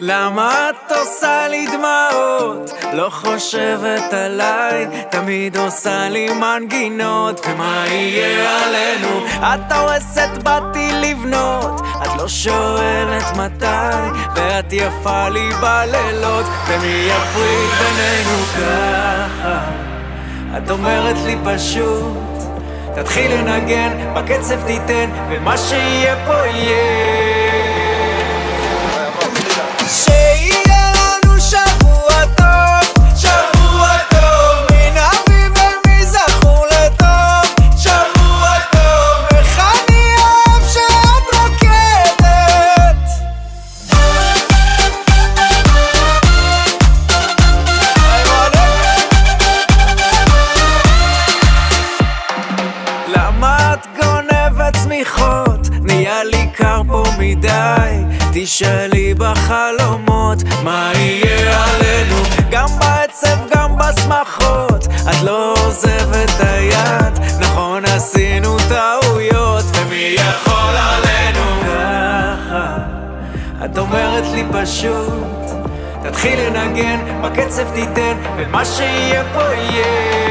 למה את עושה לי דמעות? לא חושבת עליי, תמיד עושה לי מנגינות. ומה יהיה עלינו? את הורסת, באתי לבנות, את לא שואלת מתי, ואת יפה לי בלילות, ומי יפריד בינינו ככה? את אומרת לי פשוט, תתחיל לנגן, בקצב תיתן, ומה שיהיה פה יהיה. שיהיה לנו שבוע טוב, שבוע טוב, מן אביב ומזכור לטוב, שבוע טוב, איך אני אוהב שאת רוקדת. למה את גונבת צמיחות? נהיה לי קר פה מדי, תשאלי בחלומות מה יהיה עלינו, גם בעצב גם בשמחות. את לא עוזבת את היד, נכון עשינו טעויות, ומי יכול עלינו ככה? את אומרת לי פשוט, תתחיל לנגן, בקצב תיתן, ומה שיהיה פה יהיה.